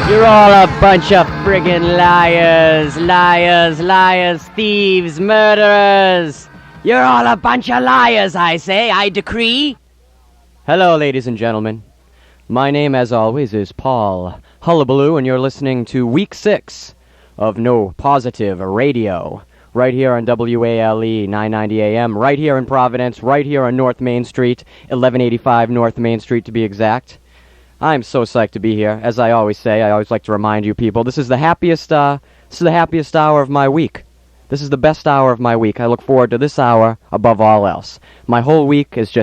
You're all a bunch of friggin' liars, liars, liars, thieves, murderers. You're all a bunch of liars, I say, I decree. Hello, ladies and gentlemen. My name, as always, is Paul Hullabaloo, and you're listening to Week 6 of No Positive Radio, right here on WALE 990 AM, right here in Providence, right here on North Main Street, 1185 North Main Street to be exact. I'm so psyched to be here. As I always say, I always like to remind you people, this is the happiest hour of my week. This is the best hour of my week. I look forward to this hour above all else. My whole week is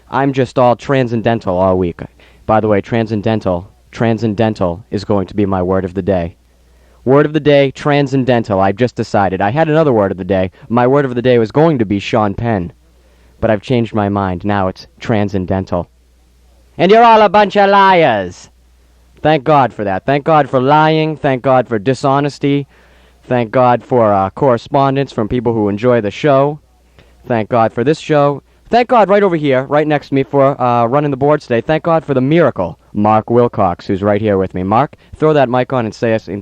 I'm just all transcendental all week. By the way, transcendental is going to be my word of the day. Word of the day, transcendental. I've just decided. I had another word of the day. My word of the day was going to be Sean Penn. But I've changed my mind. Now it's transcendental. And you're all a bunch of liars. Thank God for that. Thank God for lying. Thank God for dishonesty. Thank God for correspondence from people who enjoy the show. Thank God for this show. Thank God right over here, right next to me for running the board today. Thank God for the miracle, Mark Wilcox, who's right here with me. Mark, throw that mic on and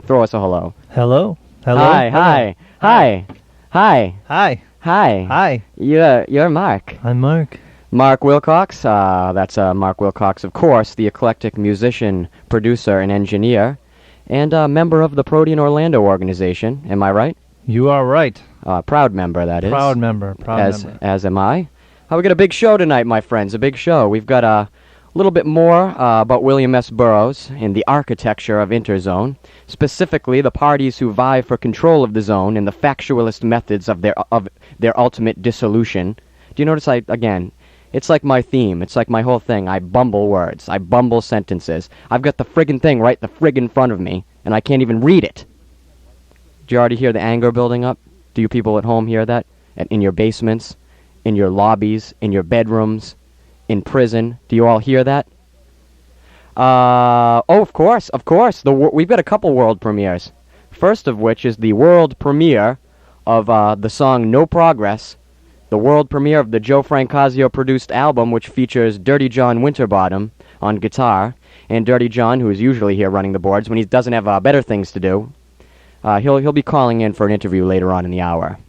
throw us a hello. Hello. Hello. Hi. Hello. Hi. Hi. Hi. Hi. Hi. Hi. You're Mark. I'm Mark. Mark Wilcox, that's Mark Wilcox, of course, the eclectic musician, producer, and engineer, and a member of the Protean Orlando organization. Am I right? You are right. Proud member, that is. Proud member. As am I. We got a big show tonight, my friends, a big show. We've got a little bit more about William S. Burroughs and the architecture of Interzone, specifically the parties who vie for control of the zone and the factualist methods of their ultimate dissolution. Do you notice it's like my theme. It's like my whole thing. I bumble words. I bumble sentences. I've got the friggin' thing right the frig in front of me, and I can't even read it. Do you already hear the anger building up? Do you people at home hear that? In your basements, in your lobbies, in your bedrooms, in prison. Do you all hear that? Of course. We've got a couple world premieres. First of which is the world premiere of the song No Progress, the world premiere of the Joe Francasio-produced album, which features Dirtie Jon Winterbottom on guitar, and Dirtie Jon, who is usually here running the boards when he doesn't have better things to do. He'll be calling in for an interview later on in the hour.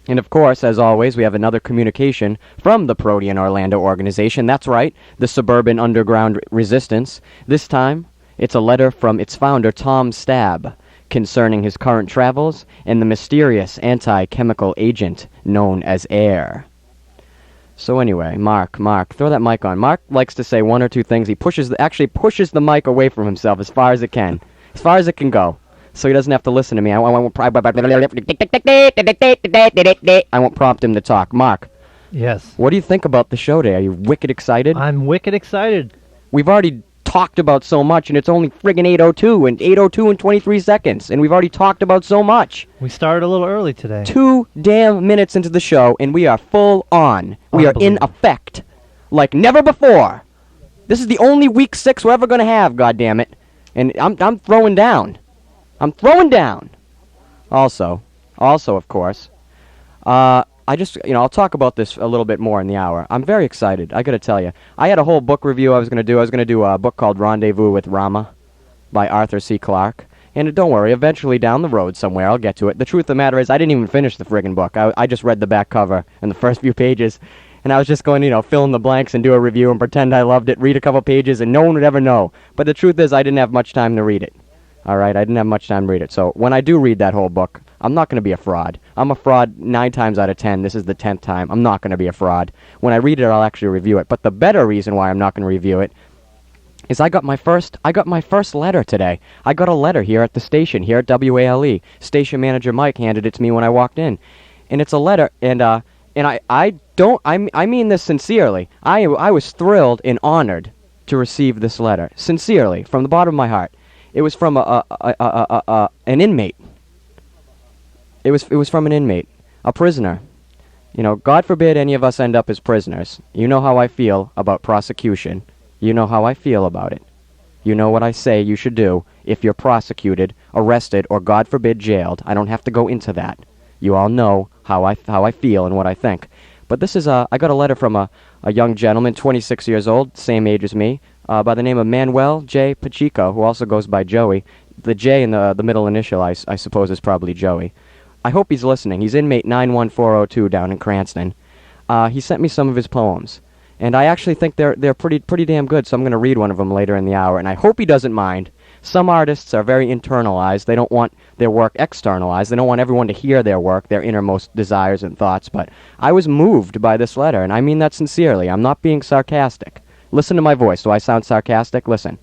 And of course, as always, we have another communication from the Protean Orlando organization. That's right, the Suburban Underground Resistance. This time, it's a letter from its founder, Tom Stabb, concerning his current travels and the mysterious anti-chemical agent known as air. So anyway, Mark, throw that mic on. Mark likes to say one or two things. He pushes the mic away from himself as far as it can go, so he doesn't have to listen to me. I won't prompt him to talk. Mark. Yes. What do you think about the show today? Are you wicked excited? I'm wicked excited. We've already talked about so much, and it's only friggin' 8:02 and 23 seconds, and we've already talked about so much. We started a little early today. 2 damn minutes into the show, and we are full on. We are in effect like never before. This is the only week 6 we're ever gonna have, goddammit. And I'm throwing down. I'm throwing down. Also, of course, I just, I'll talk about this a little bit more in the hour. I'm very excited, I gotta tell you. I had a whole book review I was gonna do. I was gonna do a book called Rendezvous with Rama by Arthur C. Clarke. And don't worry, eventually down the road somewhere I'll get to it. The truth of the matter is I didn't even finish the friggin' book. I just read the back cover and the first few pages. And I was just going, fill in the blanks and do a review and pretend I loved it, read a couple pages, and no one would ever know. But the truth is I didn't have much time to read it. All right, I didn't have much time to read it. So when I do read that whole book, I'm not going to be a fraud. I'm a fraud 9 times out of 10. This is the 10th time. I'm not going to be a fraud. When I read it, I'll actually review it. But the better reason why I'm not going to review it is I got my first letter today. I got a letter here at the station, here at WALE. Station manager Mike handed it to me when I walked in. And it's a letter, and I mean this sincerely. I was thrilled and honored to receive this letter. Sincerely, from the bottom of my heart. It was from an inmate. It was from an inmate, a prisoner. God forbid any of us end up as prisoners. You know how I feel about prosecution. You know how I feel about it. You know what I say you should do if you're prosecuted, arrested, or God forbid jailed. I don't have to go into that. You all know how I feel and what I think. But this is I got a letter from a young gentleman, 26 years old, same age as me, by the name of Manuel J. Pacheco, who also goes by Joey. The J in the middle initial, I suppose, is probably Joey. I hope he's listening. He's inmate 91402 down in Cranston. He sent me some of his poems, and I actually think they're pretty damn good, so I'm going to read one of them later in the hour, and I hope he doesn't mind. Some artists are very internalized. They don't want their work externalized. They don't want everyone to hear their work, their innermost desires and thoughts, but I was moved by this letter, and I mean that sincerely. I'm not being sarcastic. Listen to my voice. Do I sound sarcastic? Listen.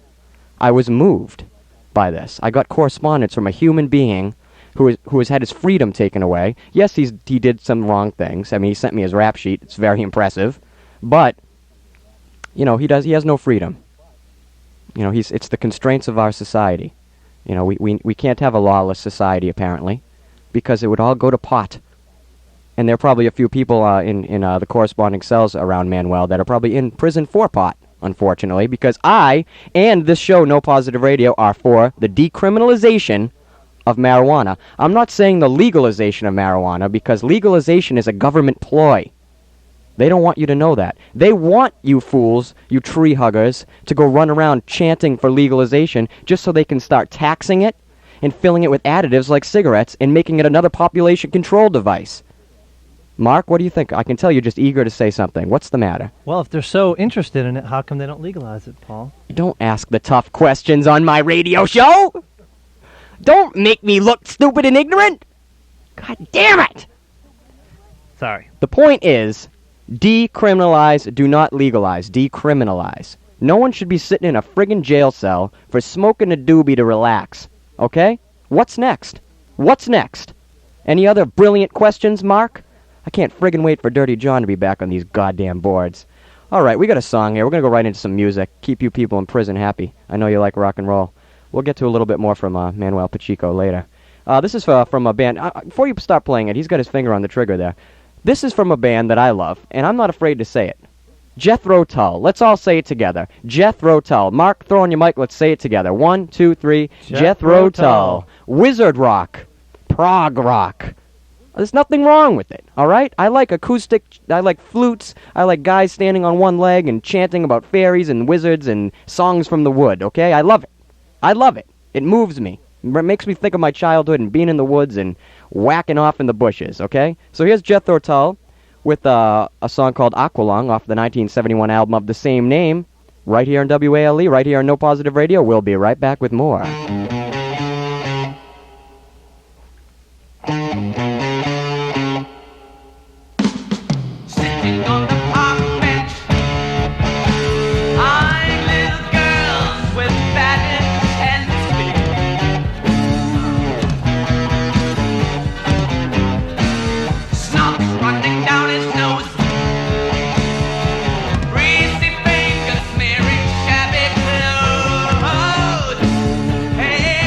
I was moved by this. I got correspondence from a human being who has had his freedom taken away. Yes, he did some wrong things. I mean, he sent me his rap sheet. It's very impressive. But, he has no freedom. It's the constraints of our society. We can't have a lawless society, apparently, because it would all go to pot. And there are probably a few people in the corresponding cells around Manuel that are probably in prison for pot, unfortunately, because I and this show, No Positive Radio, are for the decriminalization of marijuana. I'm not saying the legalization of marijuana, because legalization is a government ploy. They don't want you to know that. They want you fools, you tree huggers, to go run around chanting for legalization just so they can start taxing it and filling it with additives like cigarettes and making it another population control device. Mark, what do you think? I can tell you're just eager to say something. What's the matter? Well, if they're so interested in it, how come they don't legalize it, Paul? Don't ask the tough questions on my radio show! Don't make me look stupid and ignorant! God damn it! Sorry. The point is, decriminalize, do not legalize. Decriminalize. No one should be sitting in a friggin' jail cell for smoking a doobie to relax. Okay? What's next? What's next? Any other brilliant questions, Mark? I can't friggin' wait for Dirtie Jon to be back on these goddamn boards. Alright, we got a song here. We're gonna go right into some music. Keep you people in prison happy. I know you like rock and roll. We'll get to a little bit more from Manuel Pacheco later. This is from a band. Before you start playing it, he's got his finger on the trigger there. This is from a band that I love, and I'm not afraid to say it. Jethro Tull. Let's all say it together. Jethro Tull. Mark, throw on your mic. Let's say it together. 1, 2, 3. Jethro Tull. Wizard rock. Prog rock. There's nothing wrong with it, all right? I like acoustic, I like flutes, I like guys standing on one leg and chanting about fairies and wizards and songs from the wood, okay? I love it. I love it. It moves me. It makes me think of my childhood and being in the woods and whacking off in the bushes, okay? So here's Jethro Tull with a song called Aqualung off the 1971 album of the same name, right here on WALE, right here on No Positive Radio. We'll be right back with more. Hey!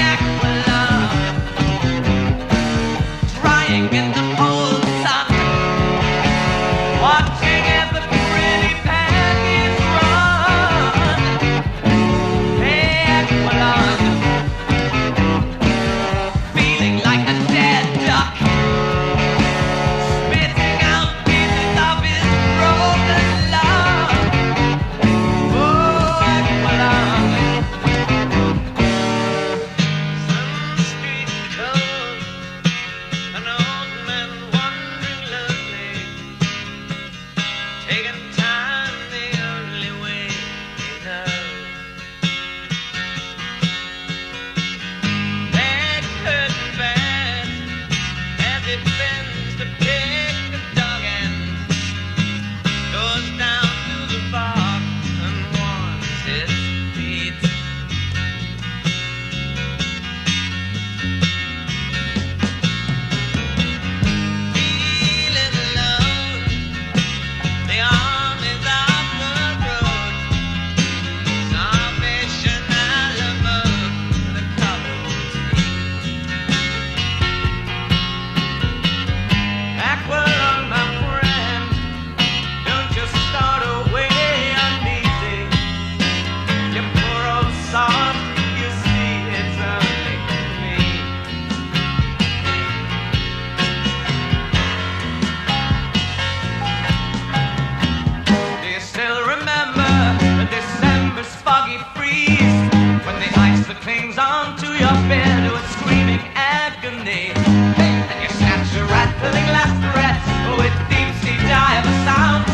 spin to a screaming agony. And you snatch your rattling last breath with deep sea dive sounds,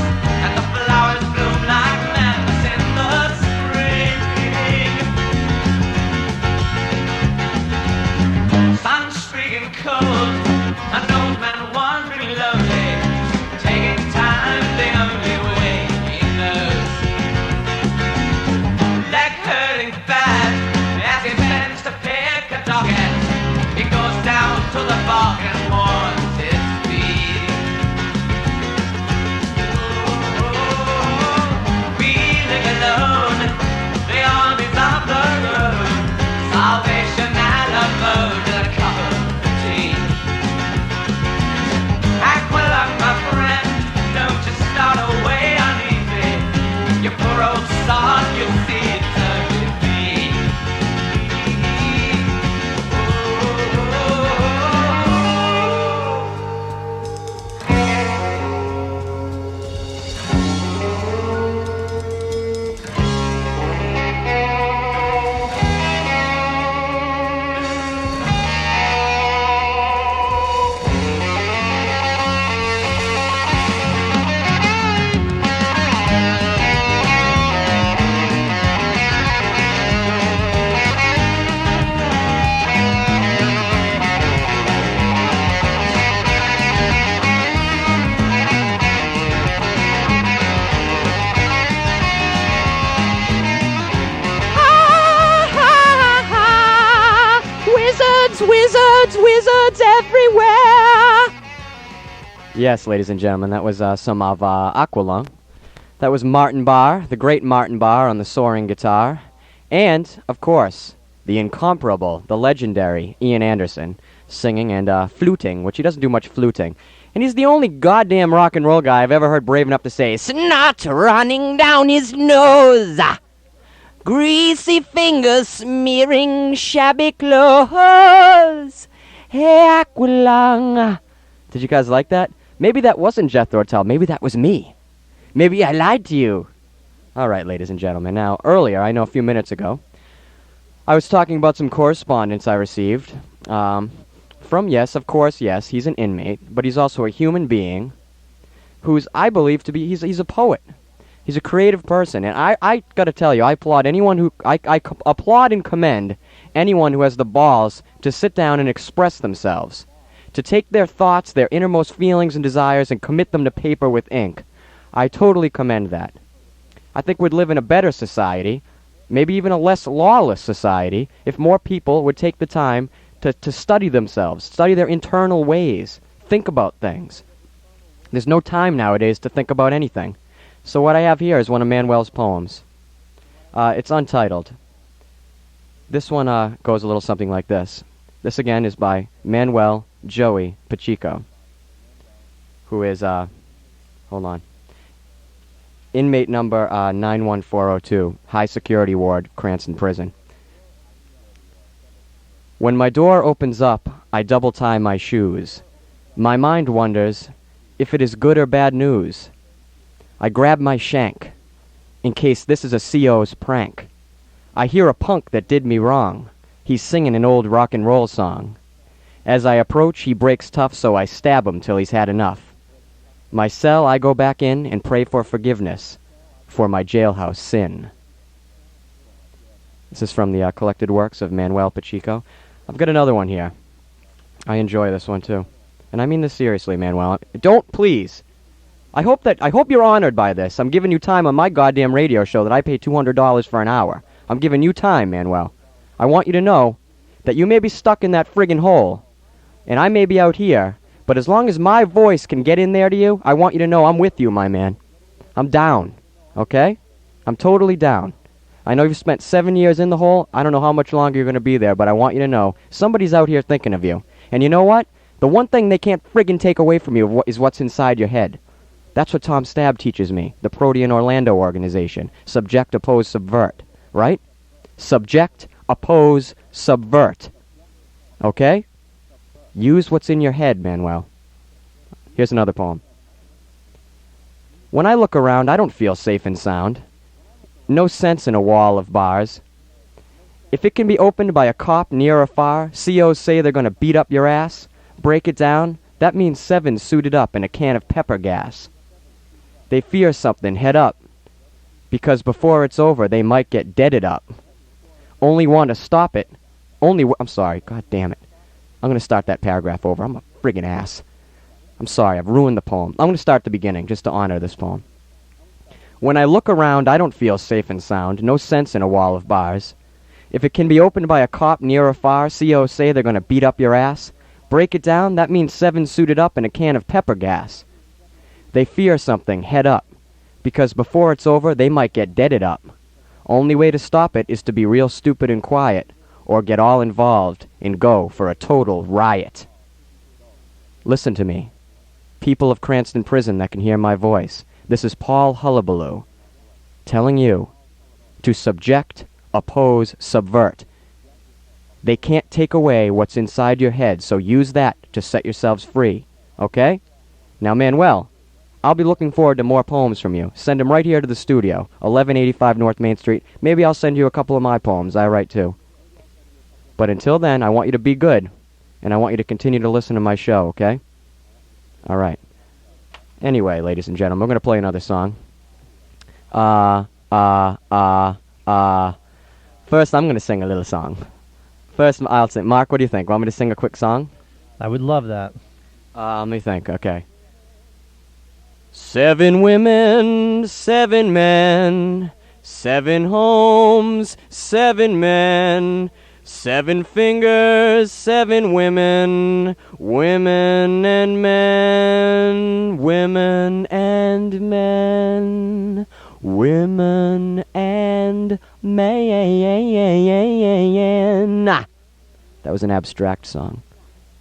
and the flowers bloom like madness in the spring. Sun streaking cold, an old man wandering lonely, taking time the only way he knows. Leg hurting bad as he bends to pick a docket. He goes down to the bog and mourns his speed. Feeling alone, the armies of the road, salvation and a mode and a cup of tea. Aqualung, my friend, don't you start away uneasy. You poor old sod, you see it's only me. Wizards everywhere! Yes, ladies and gentlemen, that was some of Aqualung. That was Martin Barr, the great Martin Barr on the soaring guitar. And, of course, the incomparable, the legendary Ian Anderson singing and fluting, which he doesn't do much fluting. And he's the only goddamn rock and roll guy I've ever heard brave enough to say, "Snot running down his nose! Greasy fingers smearing shabby clothes! Hey, Aqualung!" Did you guys like that? Maybe that wasn't Jethro Tull. Maybe that was me. Maybe I lied to you. All right, ladies and gentlemen. Now, earlier, I know a few minutes ago, I was talking about some correspondence I received from, yes, of course, yes, he's an inmate, but he's also a human being who's, I believe, to be, he's a poet. He's a creative person, and I gotta tell you, I applaud anyone who, I applaud and commend anyone who has the balls to sit down and express themselves, to take their thoughts, their innermost feelings and desires, and commit them to paper with ink. I totally commend that. I think we'd live in a better society, maybe even a less lawless society, if more people would take the time to study themselves, study their internal ways, think about things. There's no time nowadays to think about anything. So what I have here is one of Manuel's poems. It's untitled. This one goes a little something like this. This again is by Manuel Joey Pacheco, who is, hold on, inmate number 91402, High Security Ward, Cranston Prison. When my door opens up, I double tie my shoes. My mind wonders if it is good or bad news. I grab my shank, in case this is a CO's prank. I hear a punk that did me wrong. He's singing an old rock and roll song. As I approach, he breaks tough, so I stab him till he's had enough. My cell, I go back in and pray for forgiveness for my jailhouse sin. This is from the collected works of Manuel Pacheco. I've got another one here. I enjoy this one too. And I mean this seriously, Manuel. Don't, please. I hope you're honored by this. I'm giving you time on my goddamn radio show that I pay $200 for an hour. I'm giving you time, Manuel. I want you to know that you may be stuck in that friggin' hole, and I may be out here, but as long as my voice can get in there to you, I want you to know I'm with you, my man. I'm down, okay? I'm totally down. I know you've spent 7 years in the hole. I don't know how much longer you're going to be there, but I want you to know somebody's out here thinking of you. And you know what? The one thing they can't friggin' take away from you is what's inside your head. That's what Tom Stabb teaches me, the Protean Orlando organization. Subject, oppose, subvert. Right? Subject, oppose, subvert. Okay? Use what's in your head, Manuel. Here's another poem. When I look around, I don't feel safe and sound. No sense in a wall of bars. If it can be opened by a cop near or far, COs say they're gonna beat up your ass. Break it down, that means 7 suited up in a can of pepper gas. They fear something, head up, because before it's over, they might get deaded up. Only want to stop it. I'm sorry, god damn it. I'm gonna start that paragraph over. I'm a friggin' ass. I'm sorry, I've ruined the poem. I'm gonna start at the beginning, just to honor this poem. When I look around, I don't feel safe and sound. No sense in a wall of bars. If it can be opened by a cop near or far, COs say they're gonna beat up your ass. Break it down, that means 7 suited up in a can of pepper gas. They fear something, head up, because before it's over, they might get deaded up. Only way to stop it is to be real stupid and quiet, or get all involved and go for a total riot. Listen to me, people of Cranston Prison that can hear my voice. This is Paul Hullabaloo, telling you to subject, oppose, subvert. They can't take away what's inside your head, so use that to set yourselves free, okay? Now, Manuel, I'll be looking forward to more poems from you. Send them right here to the studio, 1185 North Main Street. Maybe I'll send you a couple of my poems. I write too. But until then, I want you to be good, and I want you to continue to listen to my show, okay? All right. Anyway, ladies and gentlemen, we're going to play another song. First, I'm going to sing a little song. First, I'll sing. Mark, what do you think? Want me to sing a quick song? I would love that. Let me think. Okay. 7 women, 7 men, 7 homes, 7 men, 7 fingers, 7 women, women and men, women and men, women and men. That was an abstract song.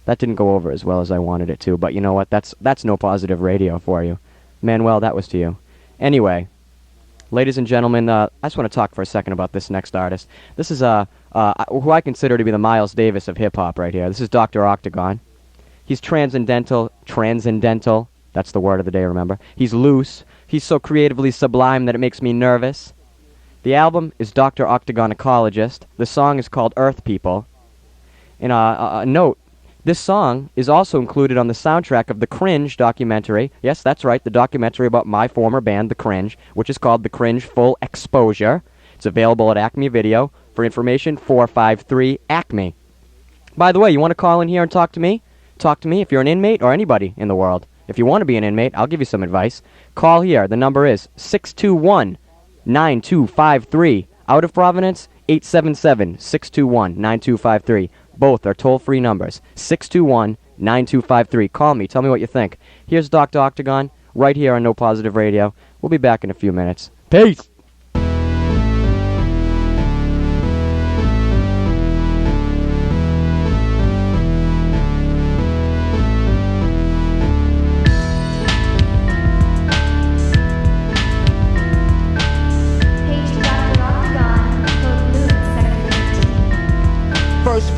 That didn't go over as well as I wanted it to, but you know what? That's no positive radio for you. Manuel, that was to you. Anyway, ladies and gentlemen, I just want to talk for a second about this next artist. This is who I consider to be the Miles Davis of hip-hop right here. This is Dr. Octagon. He's transcendental, that's the word of the day, remember? He's loose. He's so creatively sublime that it makes me nervous. The album is Dr. Octagon Ecologist. The song is called Earth People. And a note, this song is also included on the soundtrack of The Cringe documentary. Yes, that's right, the documentary about my former band, The Cringe, which is called The Cringe Full Exposure. It's available at Acme Video. For information, 453-ACME. By the way, you want to call in here and talk to me? Talk to me if you're an inmate or anybody in the world. If you want to be an inmate, I'll give you some advice. Call here. The number is 621-9253. Out of Providence, 877-621-9253. Both are toll-free numbers. 621-9253. Call me. Tell me what you think. Here's Dr. Octagon, right here on No Positive Radio. We'll be back in a few minutes. Peace!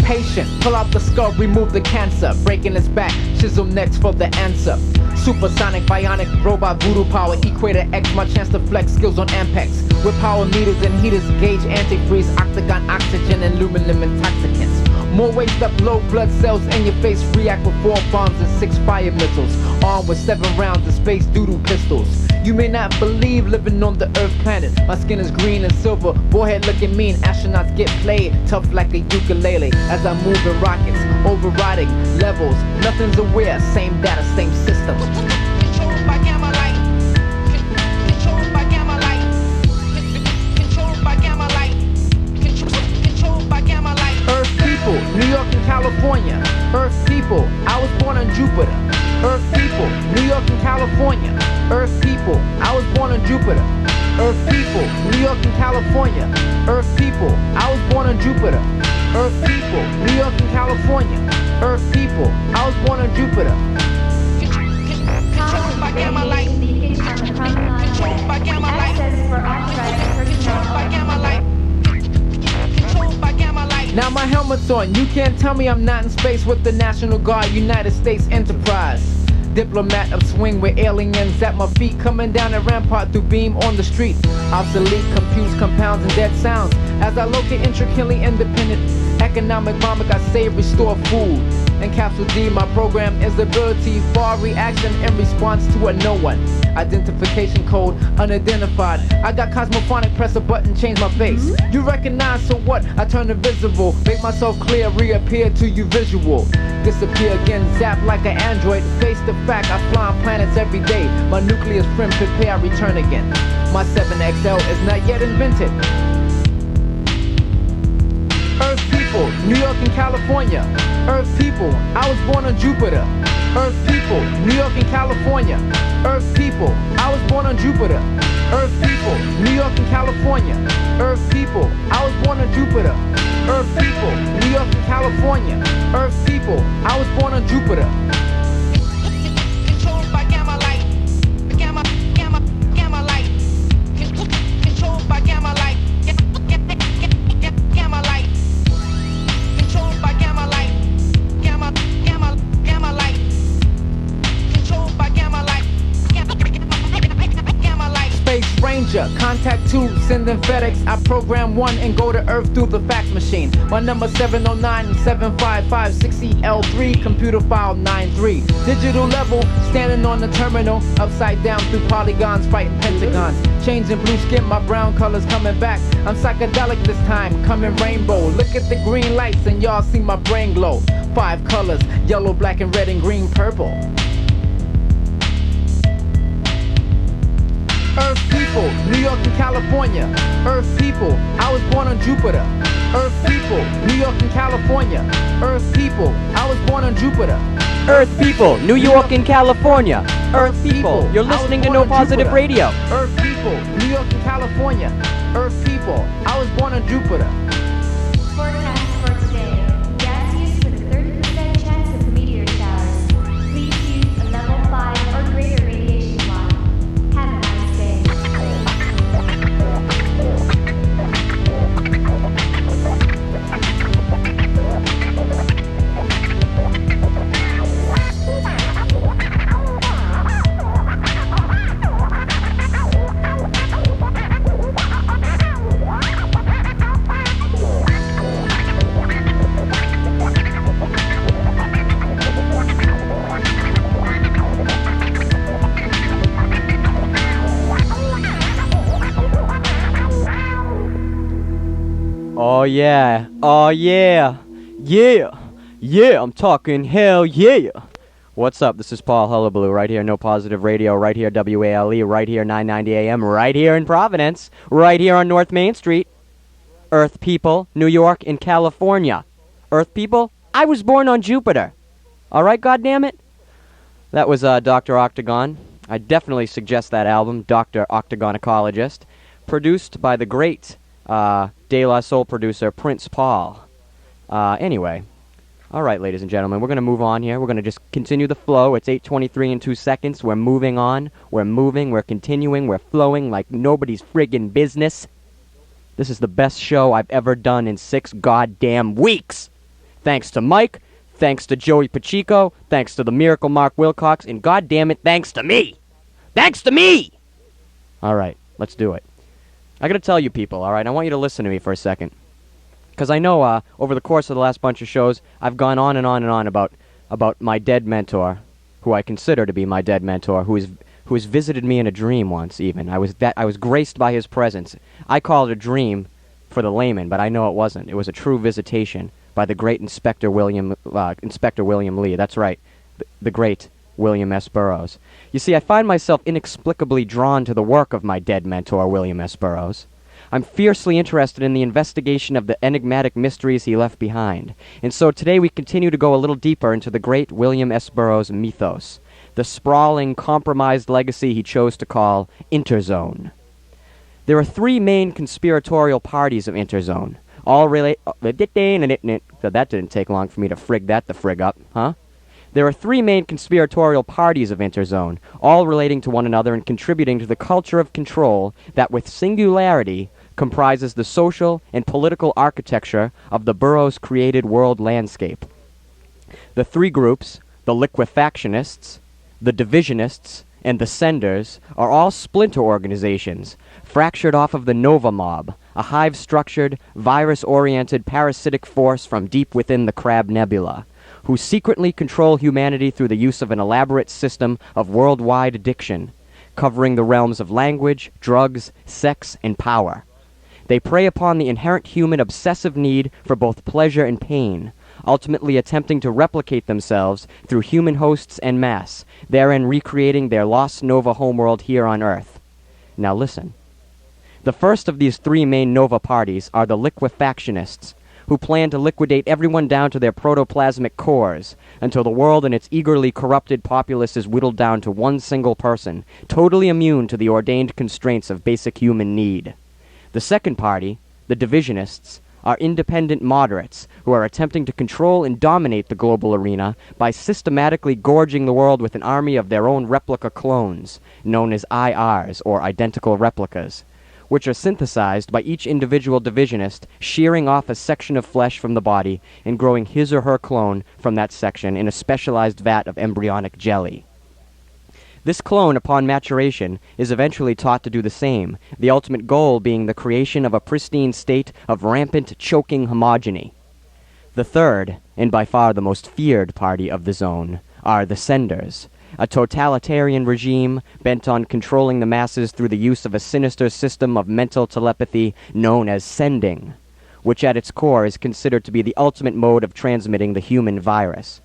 Patient, pull out the skull, remove the cancer. Breaking its back, chisel next for the answer. Supersonic, bionic, robot, voodoo power. Equator X, my chance to flex skills on Ampex. With power meters and heaters, gauge antifreeze, octagon, oxygen, and aluminum intoxicants. More waste up, low blood cells in your face. React with 4 bombs and 6 fire missiles. Armed with 7 rounds of space doodle pistols. You may not believe living on the Earth planet. My skin is green and silver, boyhead looking mean. Astronauts get played, tough like a ukulele. As I move in rockets, overriding levels. Nothing's aware, same data, same system. Controlled by gamma light. Controlled by gamma light. Controlled by gamma light. Controlled by gamma light. Earth people, New York and California. Earth people, I was born on Jupiter. Earth people, New York and California. Earth people, I was born on Jupiter. Earth people, New York and California. Earth people, I was born on Jupiter. Earth people, New York and California. Earth people, I was born on Jupiter. Controlled by gamma light. Controlled by gamma light. Controlled by gamma light. Controlled by gamma light. Now my helmet's on. You can't tell me I'm not in space with the National Guard, United States Enterprise. Diplomat of swing with aliens at my feet, coming down a rampart through beam on the street. Obsolete, confused compounds and dead sounds. As I locate intricately independent economic vomit, I save, restore food. In Capsule D, my program is ability for reaction in response to a no one. Identification code unidentified. I got cosmophonic, press a button, change my face. You recognize, so what? I turn invisible, make myself clear, reappear to you visual. Disappear again, zap like an android. Face the fact, I fly on planets every day. My nucleus friend, prepare, I return again. My 7XL is not yet invented. Earth people, New York and California. Earth people, I was born on Jupiter. Earth people, New York and California. Earth people, I was born on Jupiter. Earth people, New York and California. Earth people, I was born on Jupiter. Earth people, New York and California. Earth people, I was born on Jupiter. Controlled by gamma light. Gamma light. Controlled by gamma light. Gamma light. Controlled by gamma light. Gamma light. Controlled by gamma light. Gamma light. Space Ranger, contact 2, sending FedEx. I program 1 and go to Earth through the fax machine. My number 709-7556EL3, computer file 93. Digital level, standing on the terminal, upside down through polygons, fighting pentagons. Changing blue skin, my brown colors coming back. I'm psychedelic this time, coming rainbow. Look at the green lights and y'all see my brain glow. 5 colors, yellow, black, and red, and green, purple. Earth people, New York and California. Earth people, I was born on Jupiter. Earth people, New York and California. Earth people, I was born on Jupiter. Earth people, New York and California. Earth people, you're listening to No Positive Radio. Earth people, New York and California. Earth people, I was born on Jupiter. Forecast for today. Gas used with a 30% chance of meteor showers. Please use a level 5 or greater radiation block. Have a nice day. Oh yeah, oh yeah, yeah, I'm talking hell yeah. What's up, this is Paul Hullabaloo, right here, No Positive Radio, right here, WALE, right here, 990 AM, right here in Providence, right here on North Main Street. Earth people, New York and California. Earth people, I was born on Jupiter. Alright, goddammit? That was Dr. Octagon. I definitely suggest that album, Dr. Octagon Ecologist, produced by the great De La Soul producer Prince Paul. Anyway, all right, ladies and gentlemen, we're going to move on here. We're going to just continue the flow. It's 8:23 and 2 seconds. We're moving on. We're moving. We're continuing. We're flowing like nobody's friggin' business. This is the best show I've ever done in 6 goddamn weeks. Thanks to Mike. Thanks to Joey Pacheco. Thanks to the Miracle Mark Wilcox. And goddammit, thanks to me. Thanks to me! All right, let's do it. I gotta tell you people, all right? I want you to listen to me for a second. Because I know over the course of the last bunch of shows, I've gone on and on and on about my dead mentor, who I consider to be my dead mentor, who has visited me in a dream once even. I was graced by his presence. I call it a dream for the layman, but I know it wasn't. It was a true visitation by the great Inspector William Lee. That's right, the great William S. Burroughs. You see, I find myself inexplicably drawn to the work of my dead mentor, William S. Burroughs. I'm fiercely interested in the investigation of the enigmatic mysteries he left behind. And so today we continue to go a little deeper into the great William S. Burroughs mythos, the sprawling, compromised legacy he chose to call Interzone. There are 3 main conspiratorial parties of Interzone, all relate... that didn't take long for me to frig that the frig up, huh? There are 3 main conspiratorial parties of Interzone, all relating to one another and contributing to the culture of control that with singularity comprises the social and political architecture of the Burroughs-created world landscape. The 3 groups, the liquefactionists, the divisionists, and the senders are all splinter organizations, fractured off of the Nova Mob, a hive-structured, virus-oriented parasitic force from deep within the Crab Nebula, who secretly control humanity through the use of an elaborate system of worldwide addiction, covering the realms of language, drugs, sex, and power. They prey upon the inherent human obsessive need for both pleasure and pain, ultimately attempting to replicate themselves through human hosts en masse, therein recreating their lost Nova homeworld here on Earth. Now listen. The first of these three main Nova parties are the liquefactionists, who plan to liquidate everyone down to their protoplasmic cores, until the world and its eagerly corrupted populace is whittled down to one single person, totally immune to the ordained constraints of basic human need. The second party, the divisionists, are independent moderates who are attempting to control and dominate the global arena by systematically gorging the world with an army of their own replica clones, known as IRs, or identical replicas, which are synthesized by each individual divisionist shearing off a section of flesh from the body and growing his or her clone from that section in a specialized vat of embryonic jelly. This clone, upon maturation, is eventually taught to do the same, the ultimate goal being the creation of a pristine state of rampant, choking homogeny. The third, and by far the most feared party of the zone, are the senders, a totalitarian regime bent on controlling the masses through the use of a sinister system of mental telepathy known as sending, which at its core is considered to be the ultimate mode of transmitting the human virus.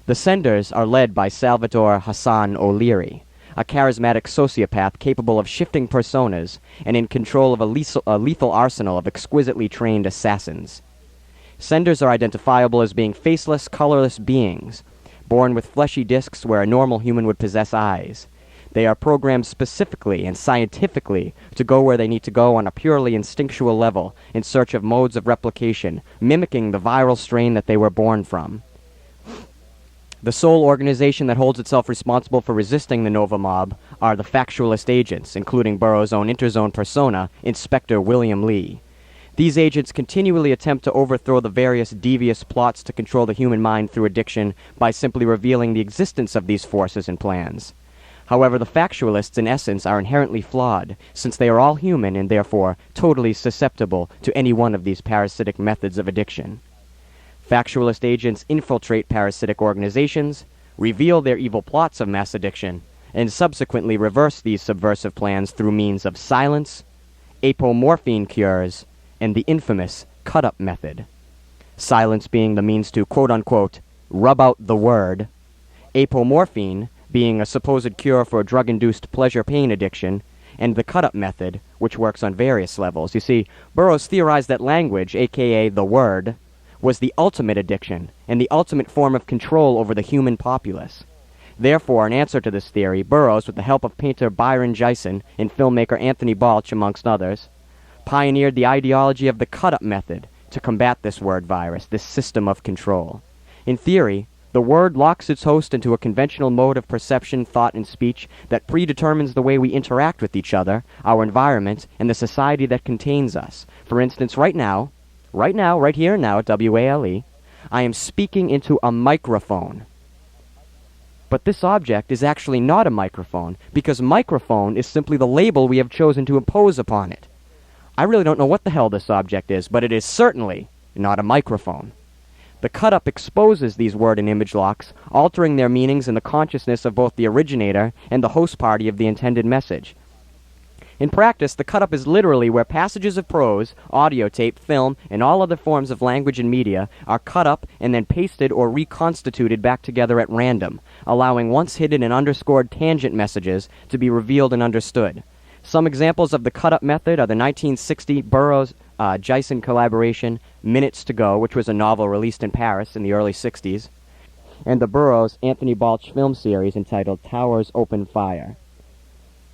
The senders are led by Salvatore Hassan O'Leary, a charismatic sociopath capable of shifting personas and in control of a lethal arsenal of exquisitely trained assassins. Senders are identifiable as being faceless, colorless beings, born with fleshy discs where a normal human would possess eyes. They are programmed specifically and scientifically to go where they need to go on a purely instinctual level in search of modes of replication, mimicking the viral strain that they were born from. The sole organization that holds itself responsible for resisting the Nova Mob are the factualist agents, including Burroughs' own interzone persona, Inspector William Lee. These agents continually attempt to overthrow the various devious plots to control the human mind through addiction by simply revealing the existence of these forces and plans. However, the factualists in essence are inherently flawed, since they are all human and therefore totally susceptible to any one of these parasitic methods of addiction. Factualist agents infiltrate parasitic organizations, reveal their evil plots of mass addiction, and subsequently reverse these subversive plans through means of silence, apomorphine cures, and the infamous cut-up method. Silence being the means to quote-unquote rub out the word, apomorphine being a supposed cure for drug-induced pleasure-pain addiction, and the cut-up method, which works on various levels. You see, Burroughs theorized that language, aka the word, was the ultimate addiction and the ultimate form of control over the human populace. Therefore, in answer to this theory, Burroughs, with the help of painter Byron Gyson and filmmaker Anthony Balch, amongst others, pioneered the ideology of the cut-up method to combat this word virus, this system of control. In theory, the word locks its host into a conventional mode of perception, thought, and speech that predetermines the way we interact with each other, our environment, and the society that contains us. For instance, right here and now at WALE, I am speaking into a microphone. But this object is actually not a microphone, because microphone is simply the label we have chosen to impose upon it. I really don't know what the hell this object is, but it is certainly not a microphone. The cut-up exposes these word and image locks, altering their meanings in the consciousness of both the originator and the host party of the intended message. In practice, the cut-up is literally where passages of prose, audio tape, film, and all other forms of language and media are cut up and then pasted or reconstituted back together at random, allowing once hidden and underscored tangent messages to be revealed and understood. Some examples of the cut-up method are the 1960 Burroughs-Gyson collaboration Minutes to Go, which was a novel released in Paris in the early 60s, and the Burroughs-Anthony Balch film series entitled Towers Open Fire.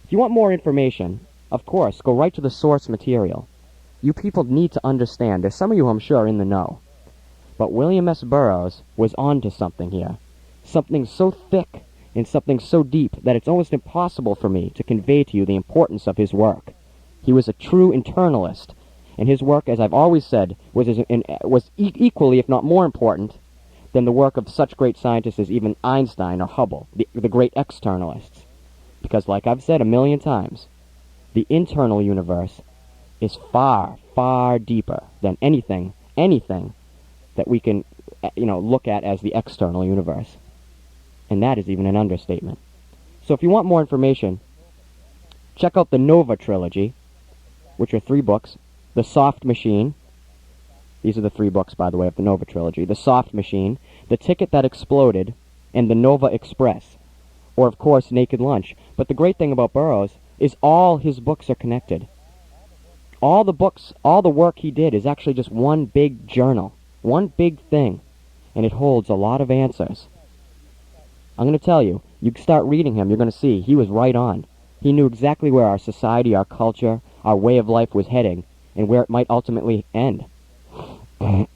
If you want more information, of course, go right to the source material. You people need to understand. There's some of you, I'm sure, in the know. But William S. Burroughs was onto something here. Something so thick and something so deep that it's almost impossible for me to convey to you the importance of his work. He was a true internalist, and his work, as I've always said, was equally, if not more important, than the work of such great scientists as even Einstein or Hubble, the great externalists. Because, like I've said a million times, the internal universe is far, far deeper than anything that we can, look at as the external universe. And that is even an understatement. So if you want more information, check out the Nova trilogy, which are 3 books. The Soft Machine. These are the 3 books, by the way, of the Nova trilogy. The Soft Machine, The Ticket That Exploded, and The Nova Express. Or, of course, Naked Lunch. But the great thing about Burroughs is all his books are connected. All the books, all the work he did is actually just one big journal. One big thing. And it holds a lot of answers. I'm going to tell you, you start reading him, you're going to see he was right on. He knew exactly where our society, our culture, our way of life was heading, and where it might ultimately end. I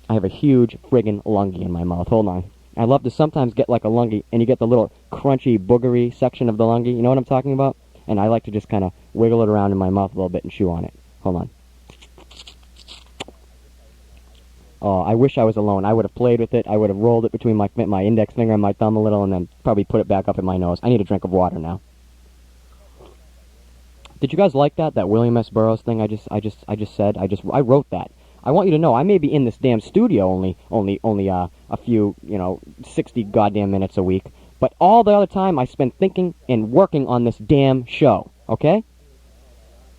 have a huge friggin' lungie in my mouth. Hold on. I love to sometimes get like a lungie, and you get the little crunchy, boogery section of the lungie. You know what I'm talking about? And I like to just kind of wiggle it around in my mouth a little bit and chew on it. Hold on. Oh, I wish I was alone. I would have played with it. I would have rolled it between my index finger and my thumb a little, and then probably put it back up in my nose. I need a drink of water now. Did you guys like that William S. Burroughs thing I just said? I wrote that. I want you to know I may be in this damn studio only a few, 60 goddamn minutes a week, but all the other time I spend thinking and working on this damn show. Okay?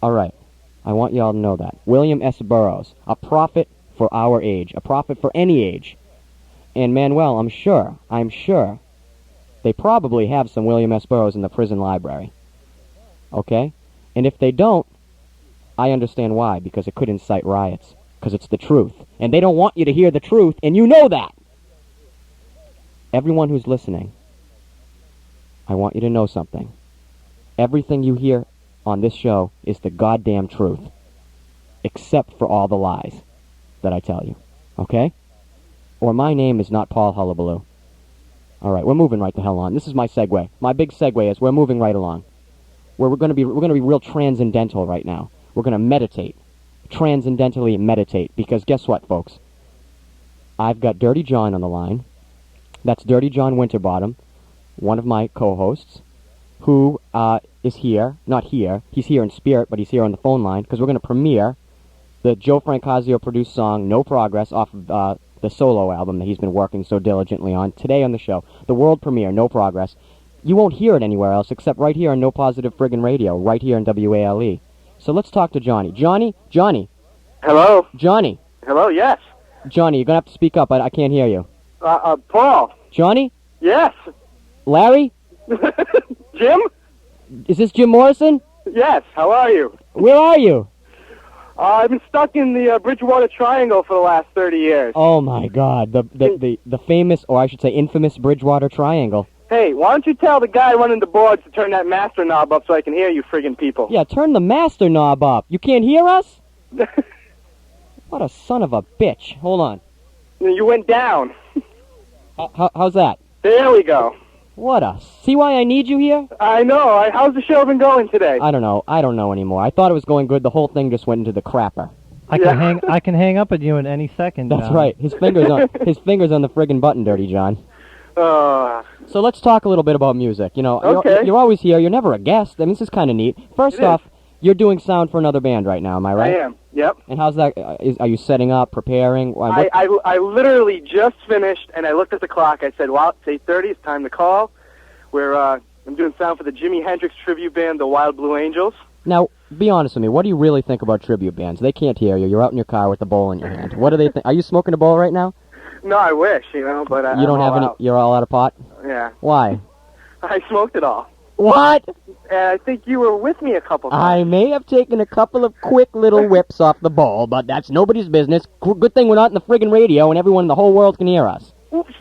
All right. I want you all to know that. William S. Burroughs, a prophet for our age, a prophet for any age. And Manuel, I'm sure they probably have some William S. Burroughs in the prison library. Okay? And if they don't, I understand why, because it could incite riots, because it's the truth. And they don't want you to hear the truth, and you know that! Everyone who's listening, I want you to know something. Everything you hear on this show is the goddamn truth, except for all the lies that I tell you, okay? Or my name is not Paul Hullabaloo. All right, we're moving right the hell on. This is my segue. My big segue is we're moving right along. We're going to be real transcendental right now. We're going to meditate, transcendentally meditate, because guess what, folks? I've got Dirtie Jon on the line. That's Dirtie Jon Winterbottom, one of my co-hosts, who is here, not here. He's here in spirit, but he's here on the phone line because we're going to premiere the Joe Francasio produced song No Progress off of the solo album that he's been working so diligently on today on the show. The world premiere, No Progress. You won't hear it anywhere else except right here on No Positive Friggin' Radio, right here in WALE. So let's talk to Johnny. Johnny? Hello? Johnny? Hello, yes. Johnny, you're going to have to speak up. I can't hear you. Paul? Johnny? Yes. Larry? Jim? Is this Jim Morrison? Yes, how are you? Where are you? I've been stuck in the Bridgewater Triangle for the last 30 years. Oh my God, the famous, or I should say infamous Bridgewater Triangle. Hey, why don't you tell the guy running the boards to turn that master knob up so I can hear you friggin' people? Yeah, turn the master knob up. You can't hear us? What a son of a bitch. Hold on. You went down. How's that? There we go. What a... See why I need you here? I know. How's the show been going today? I don't know anymore. I thought it was going good. The whole thing just went into the crapper. I can hang up at you in any second. That's right. His fingers on the friggin' button, Dirtie Jon. So let's talk a little bit about music. Okay. You're always here. You're never a guest. I mean, this is kind of neat. First off, you're doing sound for another band right now, am I right? I am, yep. And how's that? Are you setting up, preparing? I literally just finished, and I looked at the clock. I said, well, it's 8:30. It's time to call. I'm doing sound for the Jimi Hendrix tribute band, the Wild Blue Angels. Now, be honest with me. What do you really think about tribute bands? They can't hear you. You're out in your car with the bowl in your hand. What do they think? Are you smoking a bowl right now? No, I wish, but you don't have any. Out. You're all out of pot. Yeah. Why? I smoked it all. What? And I think you were with me a couple times. I may have taken a couple of quick little whips off the bowl, but that's nobody's business. Good thing we're not in the friggin' radio and everyone in the whole world can hear us. Oops.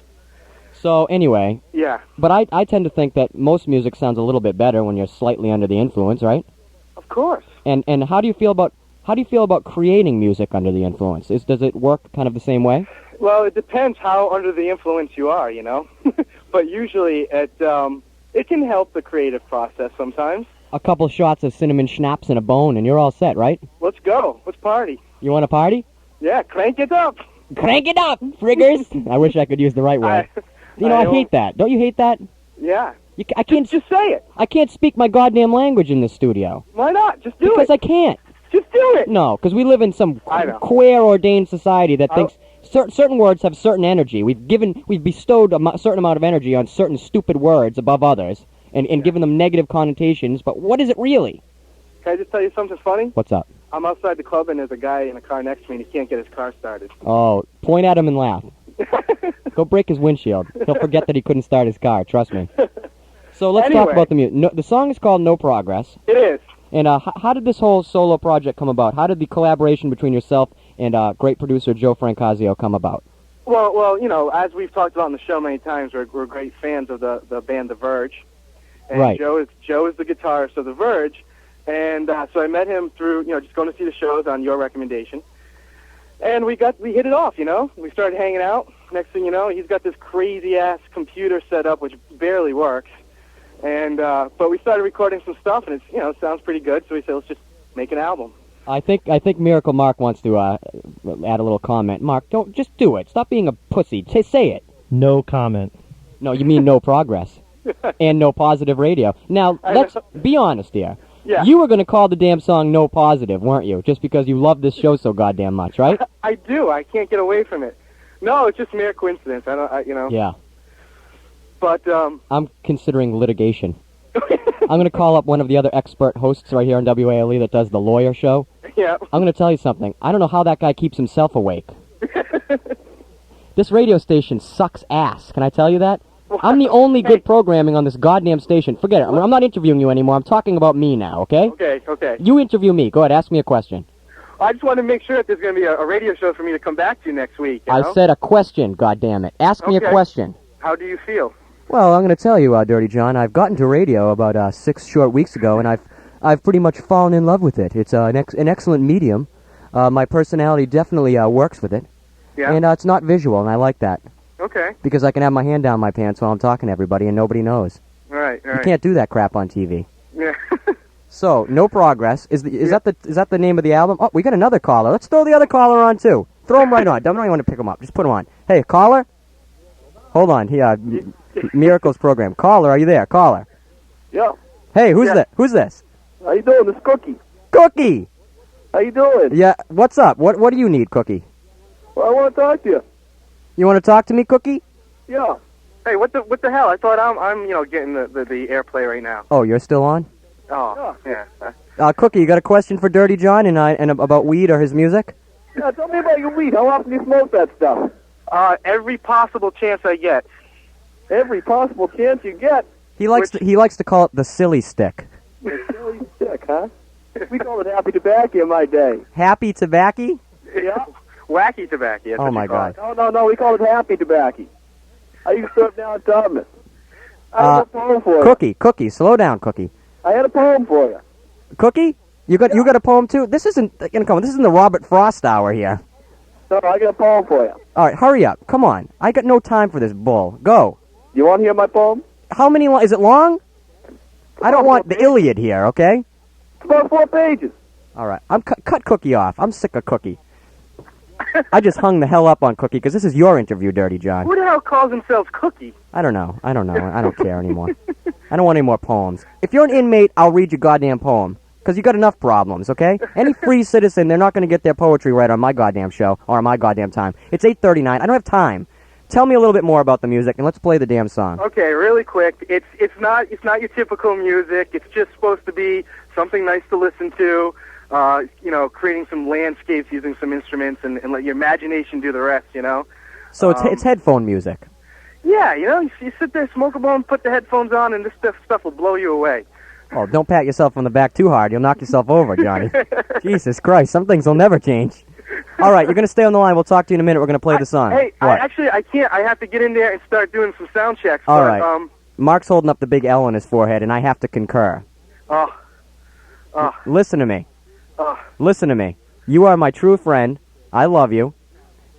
So, anyway. Yeah. But I tend to think that most music sounds a little bit better when you're slightly under the influence, right? Of course. And how do you feel about creating music under the influence? Does it work kind of the same way? Well, it depends how under the influence you are, But usually it can help the creative process sometimes. A couple shots of cinnamon schnapps and a bone, and you're all set, right? Let's go. Let's party. You want to party? Yeah, crank it up. Crank it up, friggers. I wish I could use the right word. I hate that. Don't you hate that? Yeah. I can't Just say it. I can't speak my goddamn language in this studio. Why not? Just do Because it. I can't. Just do it. No, because we live in some I know. queer ordained society that thinks certain words have certain energy. We've bestowed a certain amount of energy on certain stupid words above others, and given them negative connotations. But what is it really? Can I just tell you something funny? What's up? I'm outside the club and there's a guy in a car next to me and he can't get his car started. Oh, point at him and laugh. Go break his windshield. He'll forget that he couldn't start his car. Trust me. So let's talk Anyway. about the music. No, the song is called "No Progress." It is. And how did this whole solo project come about? How did the collaboration between yourself and great producer Joe Francasio come about? Well, as we've talked about on the show many times, we're great fans of the band The Verge. And Right. Joe is the guitarist of The Verge. And so I met him through, just going to see the shows on your recommendation. And we hit it off, We started hanging out. Next thing you know, he's got this crazy-ass computer set up which barely works. And but we started recording some stuff, and it sounds pretty good. So we said, let's just make an album. I think Miracle Mark wants to add a little comment. Mark, don't just do it. Stop being a pussy. Say it. No comment. No, you mean no progress and no positive radio. Now let's be honest here. Yeah. You were going to call the damn song "No Positive," weren't you? Just because you love this show so goddamn much, right? I do. I can't get away from it. No, it's just mere coincidence. Yeah. But I'm considering litigation. I'm going to call up one of the other expert hosts right here on WALE that does the lawyer show. yeah. I'm going to tell you something. I don't know how that guy keeps himself awake. This radio station sucks ass. Can I tell you that? I'm the only good programming on this goddamn station. Forget it. I'm not interviewing you anymore. I'm talking about me now, okay? Okay. You interview me. Go ahead. Ask me a question. I just want to make sure that there's going to be a radio show for me to come back to next week. You know? I said a question, goddammit. Ask me a Okay. question. How do you feel? Well, I'm going to tell you, Dirty John, I've gotten to radio about 6 short weeks ago, and I've pretty much fallen in love with it. It's an excellent medium. My personality definitely works with it. Yeah. And it's not visual, and I like that. Okay. Because I can have my hand down my pants while I'm talking to everybody, and nobody knows. All right. You can't do that crap on TV. Yeah. So, No Progress. Is that the name of the album? Oh, we got another caller. Let's throw the other caller on, too. Throw him right on. Don't even want to pick him up. Just put him on. Hey, caller? Hold on. Here, Miracles program. Caller, are you there? Caller. Yeah. Hey, who's that? Who's this? How you doing? This Cookie. Cookie! How you doing? Yeah, what's up? What do you need, Cookie? Well, I want to talk to you. You want to talk to me, Cookie? Yeah. Hey, what the hell? I thought I'm getting the airplay right now. Oh, you're still on? Oh, yeah. Cookie, you got a question for Dirty John and about weed or his music? Yeah, tell me about your weed. How often do you smoke that stuff? Every possible chance I get. Every possible chance you get? He likes to call it the silly stick. The silly stick, huh? We called it happy tobacco in my day. Happy tobacco? Yeah. Wacky tobacco. That's Oh what my you call God. it. No, we call it happy tobacco. I used to serve down in Tubman. I had a poem for you. Cookie, slow down, Cookie. I had a poem for you. Cookie, you got a poem too? This isn't This isn't the Robert Frost hour here. No, I got a poem for you. All right, hurry up. Come on. I got no time for this bull. Go. You want to hear my poem? How many is it long? I don't want the Iliad here, okay? It's about 4 pages. All right. I'm cut Cookie off. I'm sick of Cookie. I just hung the hell up on Cookie because this is your interview, Dirty John. Who the hell calls themselves Cookie? I don't know. I don't care anymore. I don't want any more poems. If you're an inmate, I'll read your goddamn poem. Because you got enough problems, okay? Any free citizen, they're not going to get their poetry right on my goddamn show or on my goddamn time. It's 8:39. I don't have time. Tell me a little bit more about the music, and let's play the damn song. Okay, really quick. It's not your typical music. It's just supposed to be something nice to listen to. Creating some landscapes using some instruments, and let your imagination do the rest. So it's headphone music. Yeah, you sit there, smoke a bone, put the headphones on, and this stuff will blow you away. Oh, don't pat yourself on the back too hard. You'll knock yourself over, Johnny. Jesus Christ, some things will never change. All right, you're going to stay on the line. We'll talk to you in a minute. We're going to play the song. Hey, What? I can't. I have to get in there and start doing some sound checks. All right. Mark's holding up the big L on his forehead, and I have to concur. Listen to me. Listen to me. You are my true friend. I love you.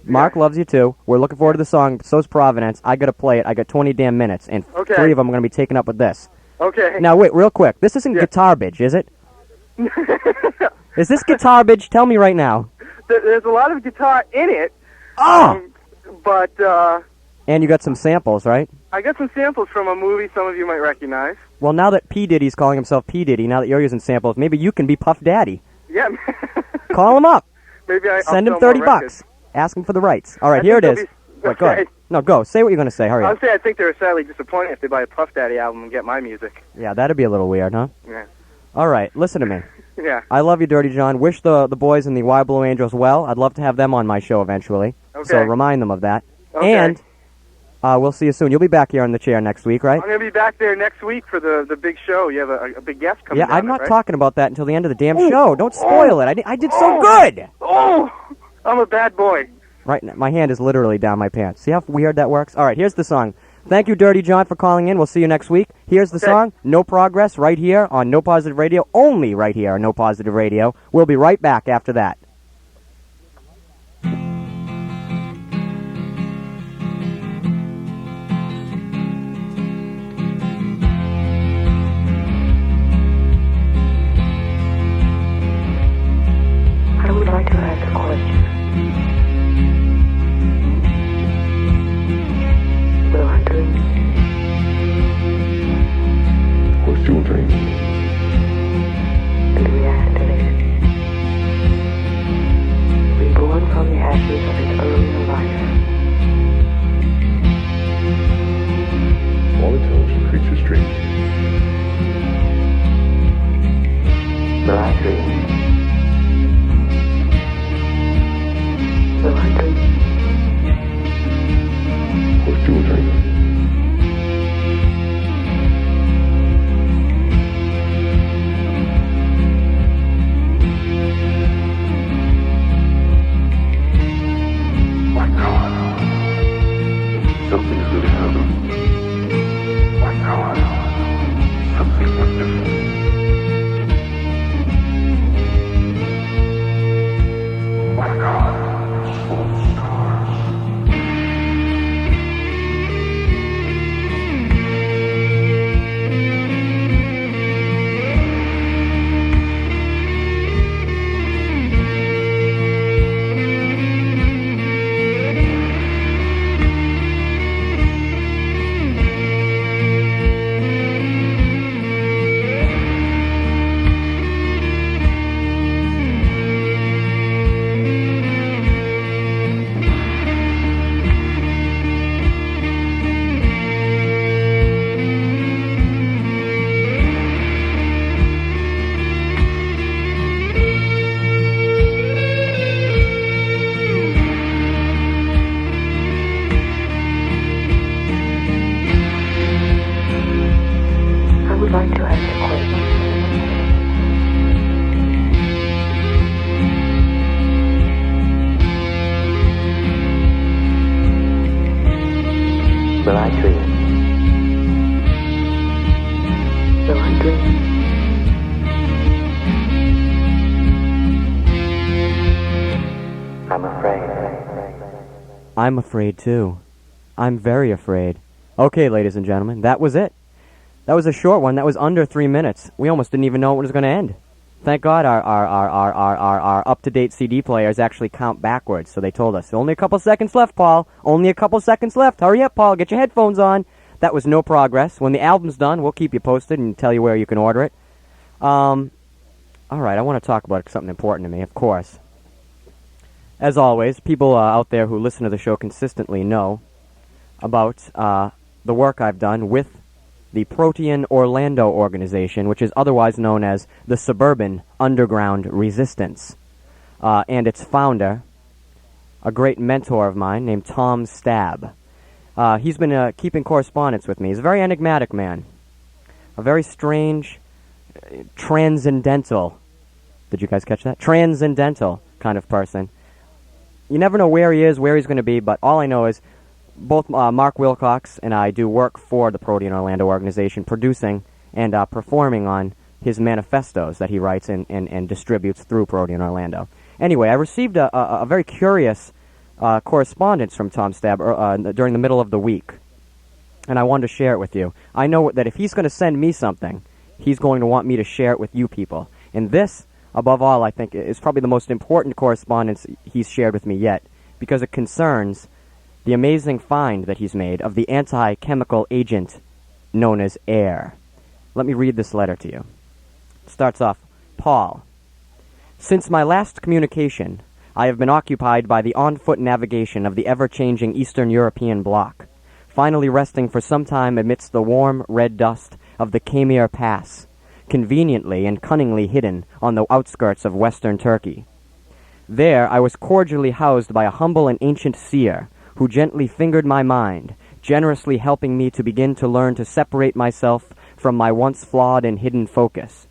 Mark loves you too. We're looking forward to the song. So's Providence. I got to play it. I got 20 damn minutes, and Okay. 3 of them are going to be taken up with this. Okay. Now, wait, real quick. This isn't garbage, is it? Is this garbage? Tell me right now. There's a lot of guitar in it. Oh! But And you got some samples, right? I got some samples from a movie some of you might recognize. Well, now that P. Diddy's calling himself P. Diddy, now that you're using samples, maybe you can be Puff Daddy. Yeah. Call him up. Maybe I'll Send him sell 30 more bucks. records. Ask him for the rights. All right, I here it think is. they'll Wait, go ahead. okay. No, go. Say what you're going to say. Hurry I up. would say I think they were sadly disappointed if they buy a Puff Daddy album and get my music. Yeah, that'd be a little weird, huh? Yeah. All right, listen to me. Yeah. I love you, Dirty John. Wish the boys in the Wild Blue Angels well. I'd love to have them on my show eventually. Okay. So remind them of that. Okay. And we'll see you soon. You'll be back here in the chair next week, right? I'm going to be back there next week for the big show. You have a big guest coming Yeah, down I'm not right? talking about that until the end of the damn show. Don't spoil it. I did so good. Oh! I'm a bad boy. Right now, my hand is literally down my pants. See how weird that works? All right, here's the song. Thank you, Dirty John, for calling in. We'll see you next week. Here's the Okay. song, No Progress, right here on No Positive Radio, only right here on No Positive Radio. We'll be right back after that. I would like to ask a question. Will I dream? What's your dream? And reactivate it. Reborn from the ashes of its earlier life. All intelligent creatures dream. Will I dream? Will I dream? What's your dream? My God. Something's gonna happen. My God. Something wonderful. My God. Full of stars. I would like to ask a question. Will I dream? Will I dream? I'm afraid. I'm afraid, too. I'm very afraid. Okay, ladies and gentlemen, that was it. That was a short one. That was under 3 minutes. We almost didn't even know when it was going to end. Thank God our up-to-date CD players actually count backwards, so they told us. Only a couple seconds left, Paul. Only a couple seconds left. Hurry up, Paul. Get your headphones on. That was No Progress. When the album's done, we'll keep you posted and tell you where you can order it. All right, I want to talk about something important to me, of course. As always, people out there who listen to the show consistently know about the work I've done with the Protean Orlando organization, which is otherwise known as the Suburban Underground Resistance. And its founder, a great mentor of mine named Tom Stabb. He's been keeping correspondence with me. He's a very enigmatic man. A very strange, transcendental, did you guys catch that? Transcendental kind of person. You never know where he is, where he's going to be, but all I know is both Mark Wilcox and I do work for the Protean Orlando organization, producing and performing on his manifestos that he writes and distributes through Protean Orlando. Anyway, I received a very curious correspondence from Tom Stabb during the middle of the week, and I wanted to share it with you. I know that if he's going to send me something, he's going to want me to share it with you people. And this, above all, I think, is probably the most important correspondence he's shared with me yet. because it concerns the amazing find that he's made of the anti-chemical agent known as air. Let me read this letter to you. It starts off, Paul, since my last communication, I have been occupied by the on-foot navigation of the ever-changing Eastern European bloc, finally resting for some time amidst the warm red dust of the Kemir Pass, conveniently and cunningly hidden on the outskirts of western Turkey. There I was cordially housed by a humble and ancient seer, who gently fingered my mind, generously helping me to begin to learn to separate myself from my once flawed and hidden focus.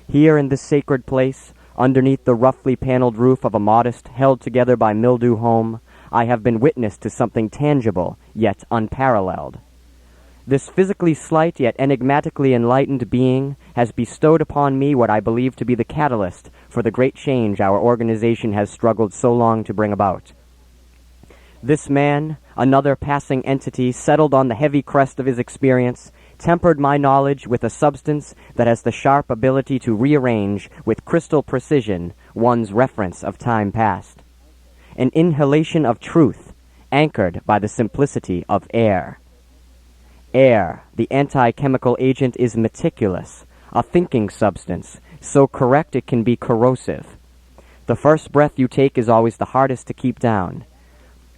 Here in this sacred place, underneath the roughly paneled roof of a modest, held together by mildew home, I have been witness to something tangible, yet unparalleled. This physically slight yet enigmatically enlightened being has bestowed upon me what I believe to be the catalyst for the great change our organization has struggled so long to bring about. This man, another passing entity settled on the heavy crest of his experience, tempered my knowledge with a substance that has the sharp ability to rearrange with crystal precision one's reference of time past. An inhalation of truth, anchored by the simplicity of air. Air, the anti-chemical agent, is meticulous, a thinking substance, so correct it can be corrosive. The first breath you take is always the hardest to keep down.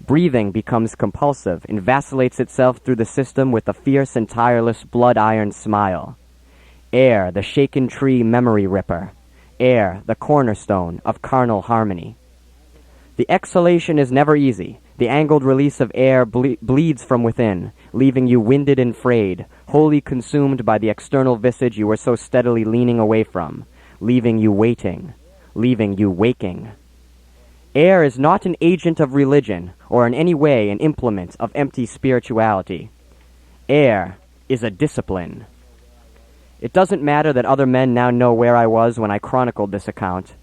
Breathing becomes compulsive and vacillates itself through the system with a fierce and tireless blood-iron smile. Air, the shaken tree memory ripper. Air, the cornerstone of carnal harmony. The exhalation is never easy. The angled release of air bleeds from within, leaving you winded and frayed, wholly consumed by the external visage you were so steadily leaning away from, leaving you waiting, leaving you waking. Air is not an agent of religion, or in any way an implement of empty spirituality. Air is a discipline. It doesn't matter that other men now know where I was when I chronicled this account.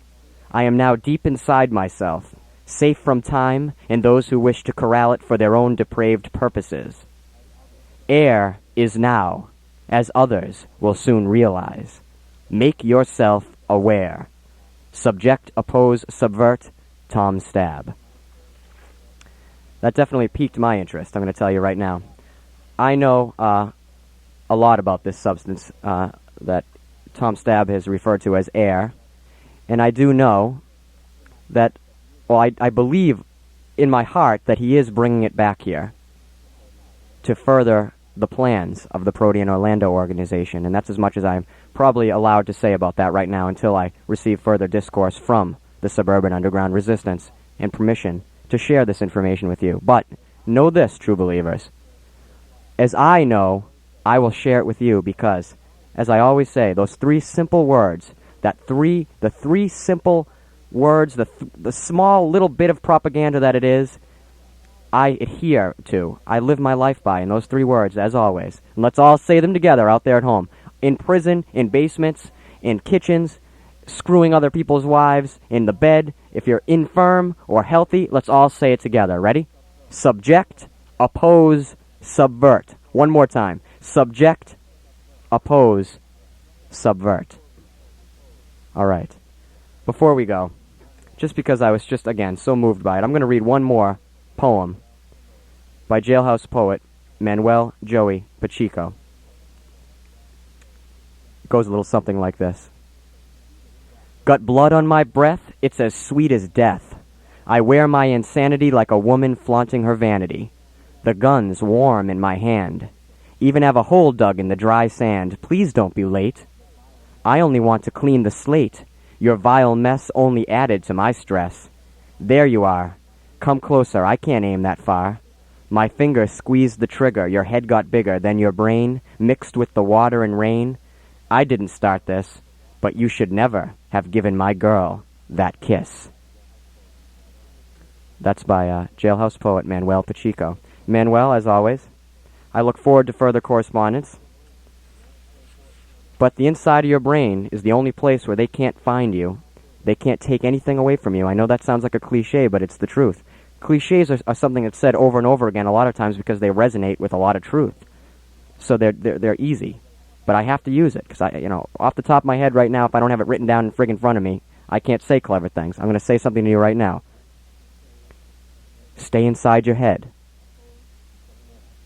I am now deep inside myself, safe from time and those who wish to corral it for their own depraved purposes. Air is now, as others will soon realize. Make yourself aware. Subject, oppose, subvert, Tom Stabb. That definitely piqued my interest, I'm going to tell you right now. I know a lot about this substance that Tom Stabb has referred to as air, and I do know that, well, I believe in my heart that he is bringing it back here to further the plans of the Protean Orlando organization, and that's as much as I'm probably allowed to say about that right now until I receive further discourse from the suburban underground resistance and permission to share this information with you. But know this, true believers. As I know, I will share it with you because, as I always say, those three simple words, the three simple words, the small little bit of propaganda that it is, I adhere to. I live my life by, in those three words, as always. And let's all say them together out there at home. In prison, in basements, in kitchens, screwing other people's wives, in the bed. If you're infirm or healthy, let's all say it together. Ready? Subject, oppose, subvert. One more time. Subject, oppose, subvert. All right. Before we go, just because I was just, again, so moved by it, I'm going to read one more poem by jailhouse poet Manuel Joey Pacheco. It goes a little something like this. Got blood on my breath, it's as sweet as death. I wear my insanity like a woman flaunting her vanity. The gun's warm in my hand. Even have a hole dug in the dry sand. Please don't be late. I only want to clean the slate. Your vile mess only added to my stress. There you are. Come closer, I can't aim that far. My finger squeezed the trigger, your head got bigger, then your brain mixed with the water and rain. I didn't start this, but you should never have given my girl that kiss. That's by jailhouse poet Manuel Pacheco. Manuel, as always, I look forward to further correspondence. But the inside of your brain is the only place where they can't find you. They can't take anything away from you. I know that sounds like a cliche, but it's the truth. Cliches are something that's said over and over again a lot of times because they resonate with a lot of truth. So they're easy. But I have to use it because off the top of my head right now, if I don't have it written down in front of me, I can't say clever things. I'm going to say something to you right now. Stay inside your head.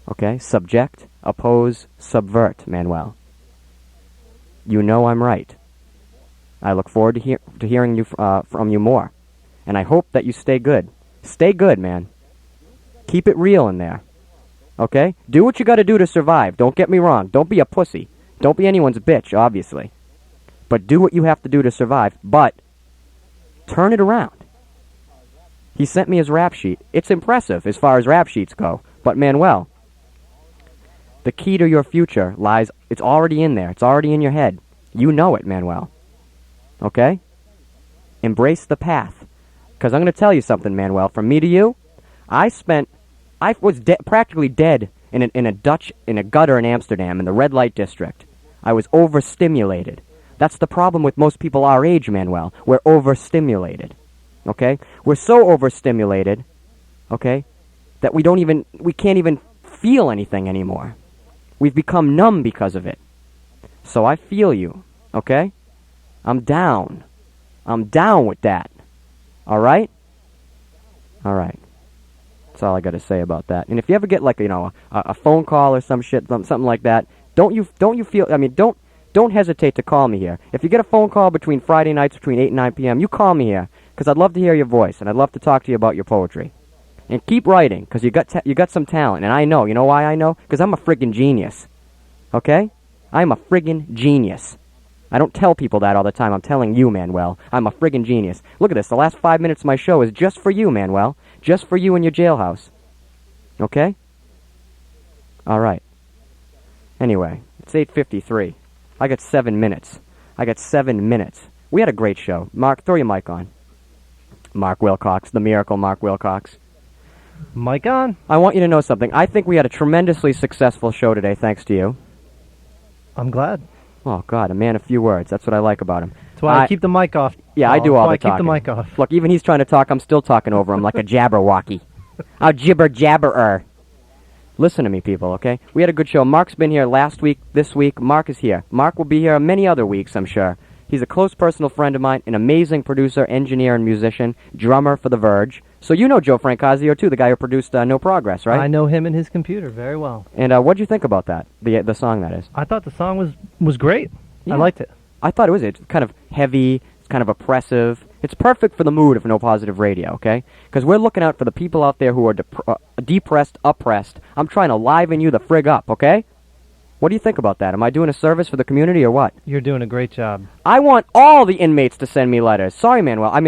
Okay? Subject, oppose, subvert, Manuel. You know I'm right. I look forward to hearing from you more. And I hope that you stay good. Stay good, man. Keep it real in there. Okay? Do what you gotta do to survive. Don't get me wrong. Don't be a pussy. Don't be anyone's bitch, obviously. But do what you have to do to survive. But turn it around. He sent me his rap sheet. It's impressive as far as rap sheets go. But Manuel, the key to your future lies, it's already in there. It's already in your head. You know it, Manuel. Okay? Embrace the path. Because I'm going to tell you something, Manuel. From me to you, I was practically dead in a gutter in Amsterdam in the red light district. I was overstimulated. That's the problem with most people our age, Manuel. We're overstimulated. Okay? We're so overstimulated, okay, that we can't even feel anything anymore. We've become numb because of it. So I feel you, okay? I'm down. I'm down with that. All right? All right. That's all I got to say about that. And if you ever get like, a phone call or some shit, something like that, don't you feel, don't hesitate to call me here. If you get a phone call between Friday nights between 8 and 9 p.m., you call me here, because I'd love to hear your voice, and I'd love to talk to you about your poetry. And keep writing, because you got some talent, and I know. You know why I know? Because I'm a friggin' genius. Okay? I'm a friggin' genius. I don't tell people that all the time. I'm telling you, Manuel. I'm a friggin' genius. Look at this. The last 5 minutes of my show is just for you, Manuel. Just for you in your jailhouse. Okay? All right. Anyway, it's 8:53. I got 7 minutes. We had a great show. Mark, throw your mic on. Mark Wilcox, the miracle Mark Wilcox. Mic on? I want you to know something. I think we had a tremendously successful show today, thanks to you. I'm glad. Oh, God, a man of few words. That's what I like about him. That's why I keep the mic off. Yeah, I do all the talking. I keep the mic off. Look, even he's trying to talk, I'm still talking over him like a jabberwocky. A jibber-jabberer. Listen to me, people, okay? We had a good show. Mark's been here last week, this week. Mark is here. Mark will be here many other weeks, I'm sure. He's a close personal friend of mine, an amazing producer, engineer, and musician, drummer for The Verge. So you know Joe Francasio, too, the guy who produced No Progress, right? I know him and his computer very well. And what'd you think about that, the song, that is? I thought the song was great. Yeah. I liked it. I thought it was. It's kind of heavy. It's kind of oppressive. It's perfect for the mood of No Positive Radio, okay? Because we're looking out for the people out there who are depressed, oppressed. I'm trying to liven you the frig up, okay? What do you think about that? Am I doing a service for the community or what? You're doing a great job. I want all the inmates to send me letters. Sorry, Manuel.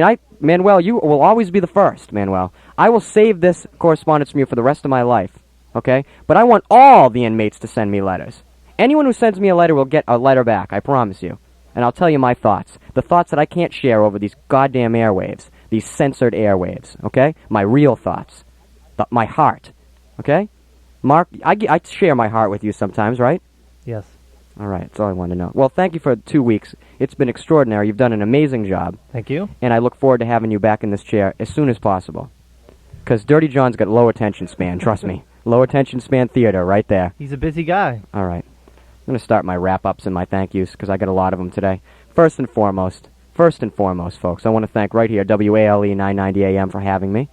Manuel, you will always be the first, Manuel. I will save this correspondence from you for the rest of my life, okay? But I want all the inmates to send me letters. Anyone who sends me a letter will get a letter back, I promise you. And I'll tell you my thoughts. The thoughts that I can't share over these goddamn airwaves. These censored airwaves, okay? My real thoughts. My heart, okay? Mark, I share my heart with you sometimes, right? Yes. All right, that's all I wanted to know. Well, thank you for 2 weeks. It's been extraordinary. You've done an amazing job. Thank you. And I look forward to having you back in this chair as soon as possible. Because Dirty John's got low attention span, trust me. Low attention span theater right there. He's a busy guy. All right. I'm going to start my wrap-ups and my thank yous because I got a lot of them today. First and foremost, folks, I want to thank right here WALE 990 AM for having me.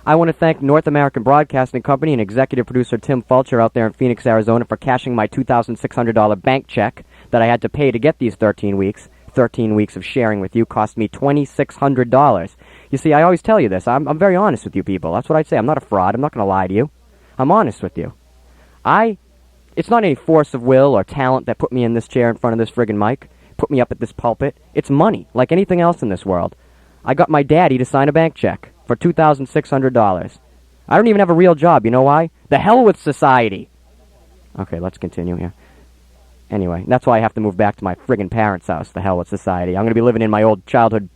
I want to thank North American Broadcasting Company and executive producer Tim Fulcher out there in Phoenix, Arizona for cashing my $2,600 bank check that I had to pay to get these 13 weeks. 13 weeks of sharing with you cost me $2,600. You see, I always tell you this. I'm very honest with you people. That's what I say. I'm not a fraud. I'm not going to lie to you. I'm honest with you. It's not any force of will or talent that put me in this chair in front of this friggin' mic, put me up at this pulpit. It's money, like anything else in this world. I got my daddy to sign a bank check for $2,600. I don't even have a real job. You know why? The hell with society. Okay, let's continue here. Anyway, that's why I have to move back to my friggin' parents' house. The hell with society. I'm going to be living in my old childhood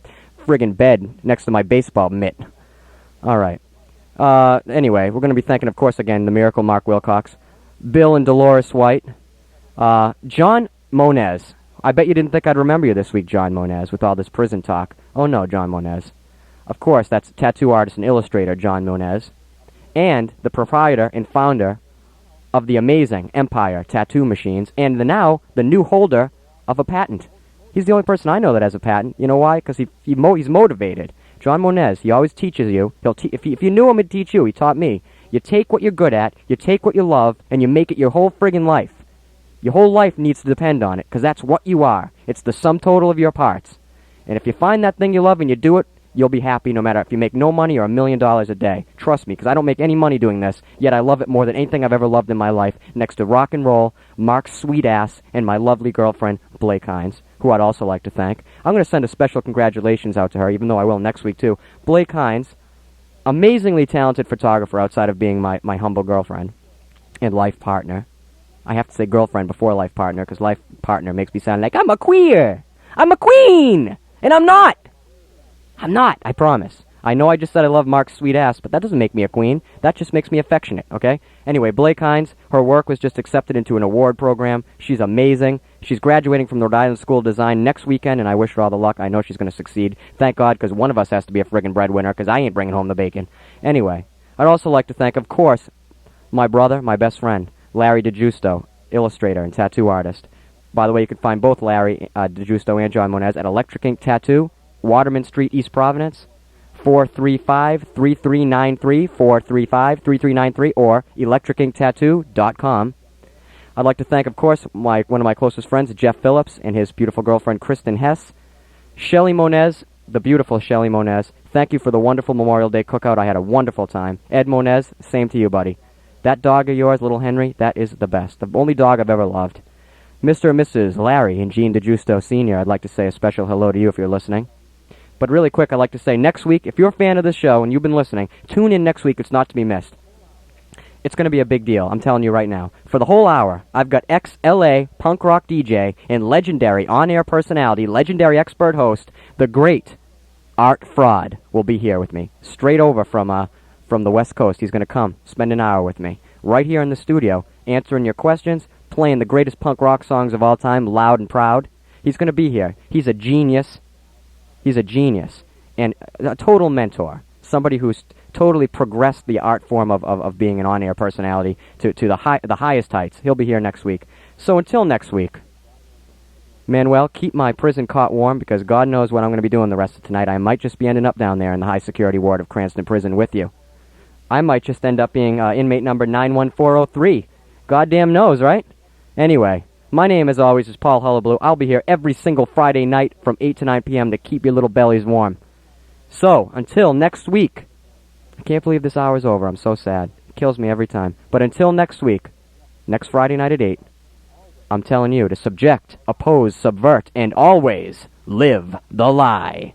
friggin' bed next to my baseball mitt. All right. Anyway, we're going to be thanking, of course, again, the miracle Mark Wilcox, Bill and Dolores White, John Monez. I bet you didn't think I'd remember you this week, John Monez, with all this prison talk. Oh, no, John Monez. Of course, that's tattoo artist and illustrator John Monez, and the proprietor and founder of the amazing Empire Tattoo Machines, and the new holder of a patent. He's the only person I know that has a patent. You know why? Because he's motivated John Moniz, he always teaches you. If you knew him, he'd teach you. He taught me. You take what you're good at, you take what you love, and you make it your whole friggin' life. Your whole life needs to depend on it, because that's what you are. It's the sum total of your parts. And if you find that thing you love and you do it, you'll be happy no matter if you make no money or $1 million a day. Trust me, because I don't make any money doing this, yet I love it more than anything I've ever loved in my life, next to rock and roll, Mark's sweet ass, and my lovely girlfriend, Blake Hines, who I'd also like to thank. I'm going to send a special congratulations out to her, even though I will next week too. Blake Hines, amazingly talented photographer outside of being my humble girlfriend and life partner. I have to say girlfriend before life partner, because life partner makes me sound like I'm a queer. I'm a queen, and I'm not. I'm not, I promise. I know I just said I love Mark's sweet ass, but that doesn't make me a queen. That just makes me affectionate, okay? Anyway, Blake Hines, her work was just accepted into an award program. She's amazing. She's graduating from the Rhode Island School of Design next weekend, and I wish her all the luck. I know she's going to succeed. Thank God, because one of us has to be a friggin' breadwinner, because I ain't bringing home the bacon. Anyway, I'd also like to thank, of course, my brother, my best friend, Larry DeGiusto, illustrator and tattoo artist. By the way, you can find both Larry DeGiusto and John Moniz at Electric Ink Tattoo, Waterman Street, East Providence, 435-3393, 435-3393, or electricinktattoo.com. I'd like to thank, of course, one of my closest friends, Jeff Phillips, and his beautiful girlfriend, Kristen Hess. Shelly Moniz, the beautiful Shelly Moniz, thank you for the wonderful Memorial Day cookout. I had a wonderful time. Ed Moniz, same to you, buddy. That dog of yours, little Henry, that is the best. The only dog I've ever loved. Mr. and Mrs. Larry and Jean DeGiusto Sr., I'd like to say a special hello to you if you're listening. But really quick, I'd like to say next week, if you're a fan of this show and you've been listening, tune in next week. It's not to be missed. It's going to be a big deal, I'm telling you right now. For the whole hour, I've got ex-LA punk rock DJ and legendary on-air personality, legendary expert host, the great Art Fraud will be here with me. Straight over from the West Coast. He's going to come, spend an hour with me, right here in the studio, answering your questions, playing the greatest punk rock songs of all time, loud and proud. He's going to be here. He's a genius. He's a genius and a total mentor, somebody who's totally progressed the art form of being an on-air personality to the highest heights. He'll be here next week. So until next week, Manuel, keep my prison cot warm, because God knows what I'm going to be doing the rest of tonight. I might just be ending up down there in the high-security ward of Cranston Prison with you. I might just end up being inmate number 91403. Goddamn knows, right? Anyway, my name, as always, is Paul Hullabaloo. I'll be here every single Friday night from 8 to 9 p.m. to keep your little bellies warm. So, until next week. I can't believe this hour's over. I'm so sad. It kills me every time. But until next week, next Friday night at 8, I'm telling you to subject, oppose, subvert, and always live the lie.